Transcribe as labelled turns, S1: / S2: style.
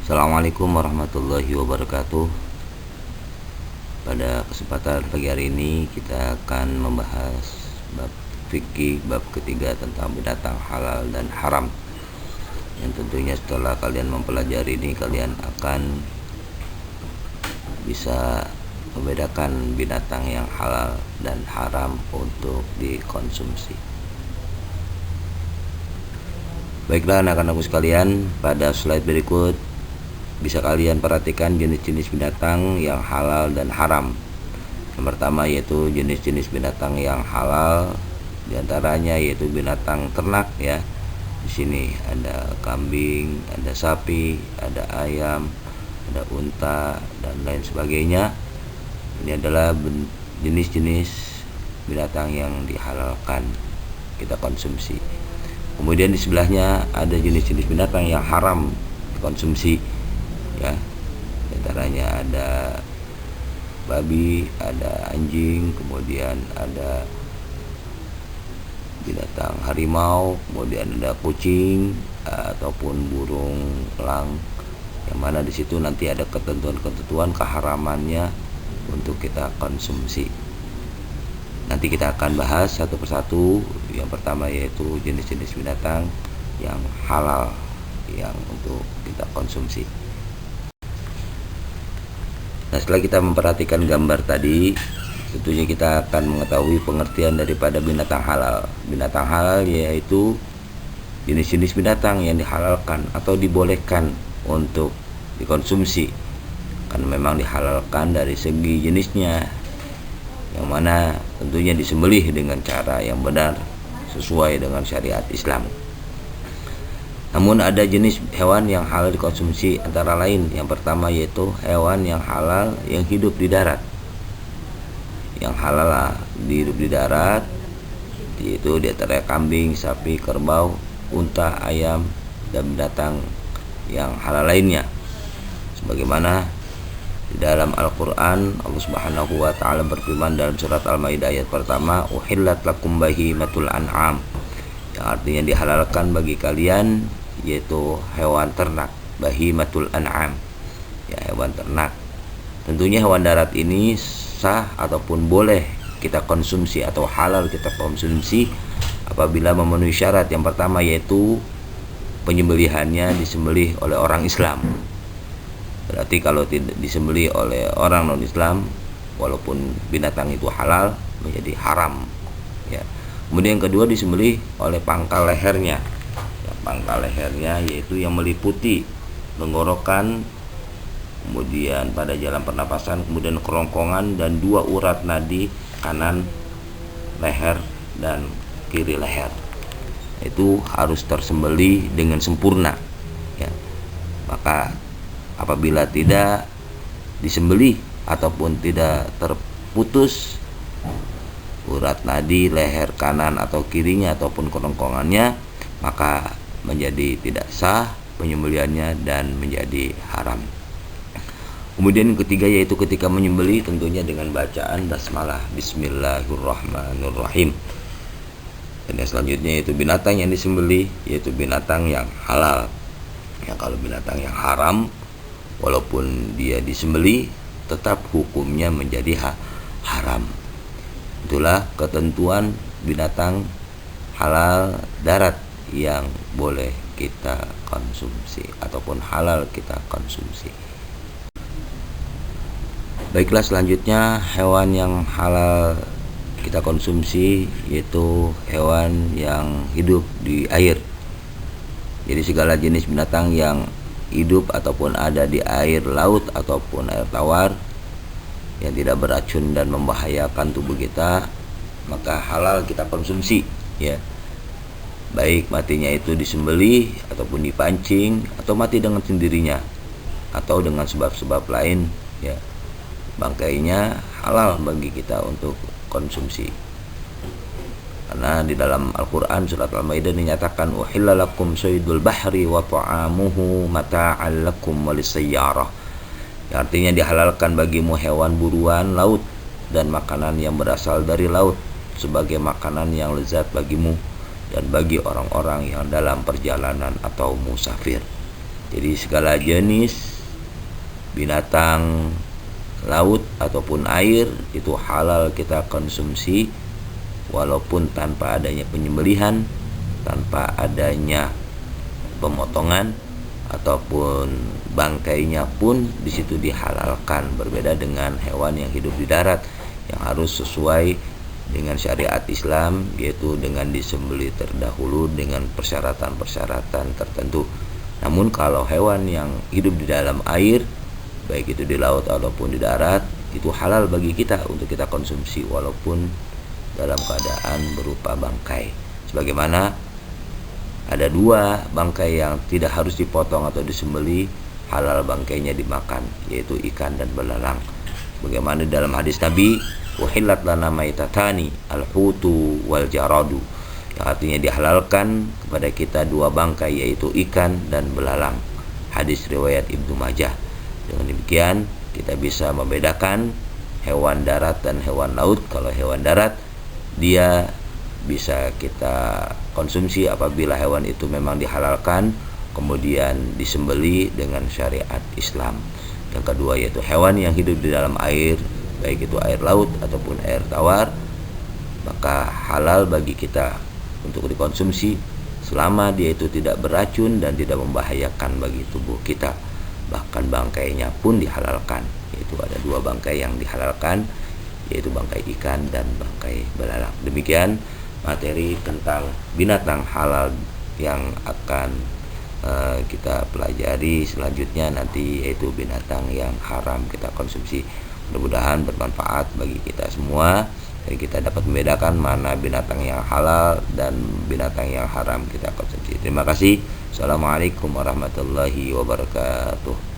S1: Assalamualaikum warahmatullahi wabarakatuh. Pada kesempatan pagi hari ini kita akan membahas bab fikih bab ketiga tentang binatang halal dan haram. Yang tentunya setelah kalian mempelajari ini, kalian akan bisa membedakan binatang yang halal dan haram untuk dikonsumsi. Baiklah anak-anakku sekalian, pada slide berikut bisa kalian perhatikan jenis-jenis binatang yang halal dan haram. Yang pertama yaitu jenis-jenis binatang yang halal, diantaranya yaitu binatang ternak ya. Di sini ada kambing, ada sapi, ada ayam, ada unta dan lain sebagainya. Ini adalah jenis-jenis binatang yang dihalalkan kita konsumsi. Kemudian di sebelahnya ada jenis-jenis binatang yang haram dikonsumsi ya. Antaranya ada babi, ada anjing, kemudian ada binatang harimau, kemudian ada kucing ataupun burung elang, yang mana di situ nanti ada ketentuan-ketentuan keharamannya untuk kita konsumsi. Nanti kita akan bahas satu persatu. Yang pertama yaitu jenis-jenis binatang yang halal yang untuk kita konsumsi. Nah, setelah kita memperhatikan gambar tadi, tentunya kita akan mengetahui pengertian daripada binatang halal. Binatang halal yaitu jenis-jenis binatang yang dihalalkan atau dibolehkan untuk dikonsumsi, karena memang dihalalkan dari segi jenisnya, yang mana tentunya disembelih dengan cara yang benar sesuai dengan syariat Islam. Namun ada jenis hewan yang halal dikonsumsi, antara lain yang pertama yaitu hewan yang halal yang hidup di darat. Yang halal hidup di darat yaitu di antara kambing, sapi, kerbau, unta, ayam, dan binatang yang halal lainnya. Sebagaimana di dalam Al-Quran, Allah Subhanahu wa Ta'ala berfirman dalam surat Al-Maidah ayat pertama, "Uhillat lakum bahimatul an'am", yang artinya dihalalkan bagi kalian yaitu hewan ternak, bahimatul an'am ya, hewan ternak. Tentunya hewan darat ini sah ataupun boleh kita konsumsi atau halal kita konsumsi apabila memenuhi syarat. Yang pertama yaitu penyembelihannya disembelih oleh orang Islam. Berarti kalau tidak disembelih oleh orang non-Islam, walaupun binatang itu halal, menjadi haram ya. Kemudian yang kedua disembelih oleh pangkal lehernya ya, pangkal lehernya yaitu yang meliputi tenggorokan, kemudian pada jalan pernapasan, kemudian kerongkongan dan dua urat nadi kanan leher dan kiri leher. Itu harus tersembelih dengan sempurna ya. Maka apabila tidak disembelih ataupun tidak terputus urat nadi leher kanan atau kirinya ataupun kerongkongannya, maka menjadi tidak sah penyembelihannya dan menjadi haram. Kemudian yang ketiga yaitu ketika menyembelih tentunya dengan bacaan basmalah, bismillahirrahmanirrahim. Dan yang selanjutnya yaitu binatang yang disembelih yaitu binatang yang halal. Ya, kalau binatang yang haram, walaupun dia disembelih tetap hukumnya menjadi haram. Itulah ketentuan binatang halal darat yang boleh kita konsumsi ataupun halal kita konsumsi. Baiklah, selanjutnya hewan yang halal kita konsumsi yaitu hewan yang hidup di air. Jadi segala jenis binatang yang hidup ataupun ada di air laut ataupun air tawar yang tidak beracun dan membahayakan tubuh kita, maka halal kita konsumsi ya. Baik matinya itu disembelih ataupun dipancing atau mati dengan sendirinya atau dengan sebab-sebab lain ya, bangkainya halal bagi kita untuk konsumsi. Karena di dalam Al-Quran surat Al-Maidah dinyatakan uhilla lakum saydul bahri wa ta'amuhu mata'al lakum walisayyarah, yang artinya dihalalkan bagimu hewan buruan laut dan makanan yang berasal dari laut sebagai makanan yang lezat bagimu dan bagi orang-orang yang dalam perjalanan atau musafir. Jadi segala jenis binatang laut ataupun air itu halal kita konsumsi, walaupun tanpa adanya penyembelihan, tanpa adanya pemotongan ataupun bangkainya pun di situ dihalalkan. Berbeda dengan hewan yang hidup di darat yang harus sesuai dengan syariat Islam, yaitu dengan disembelih terdahulu dengan persyaratan-persyaratan tertentu. Namun kalau hewan yang hidup di dalam air, baik itu di laut ataupun di darat, itu halal bagi kita untuk kita konsumsi walaupun dalam keadaan berupa bangkai. Sebagaimana ada 2 bangkai yang tidak harus dipotong atau disembelih, halal bangkainya dimakan, yaitu ikan dan belalang. Sebagaimana dalam hadis Nabi, uhillat lana maitatani al-hutu wal jaradu, yang artinya dihalalkan kepada kita 2 bangkai, yaitu ikan dan belalang. Hadis riwayat Ibnu Majah. Dengan demikian kita bisa membedakan hewan darat dan hewan laut. Kalau hewan darat dia bisa kita konsumsi apabila hewan itu memang dihalalkan kemudian disembelih dengan syariat Islam. Yang kedua yaitu hewan yang hidup di dalam air, baik itu air laut ataupun air tawar, maka halal bagi kita untuk dikonsumsi selama dia itu tidak beracun dan tidak membahayakan bagi tubuh kita. Bahkan bangkainya pun dihalalkan, yaitu ada 2 bangkai yang dihalalkan, yaitu bangkai ikan dan bangkai belalang. Demikian materi tentang binatang halal yang akan kita pelajari selanjutnya nanti, yaitu binatang yang haram kita konsumsi. Mudah-mudahan bermanfaat bagi kita semua dan kita dapat membedakan mana binatang yang halal dan binatang yang haram kita konsumsi. Terima kasih. Assalamualaikum warahmatullahi wabarakatuh.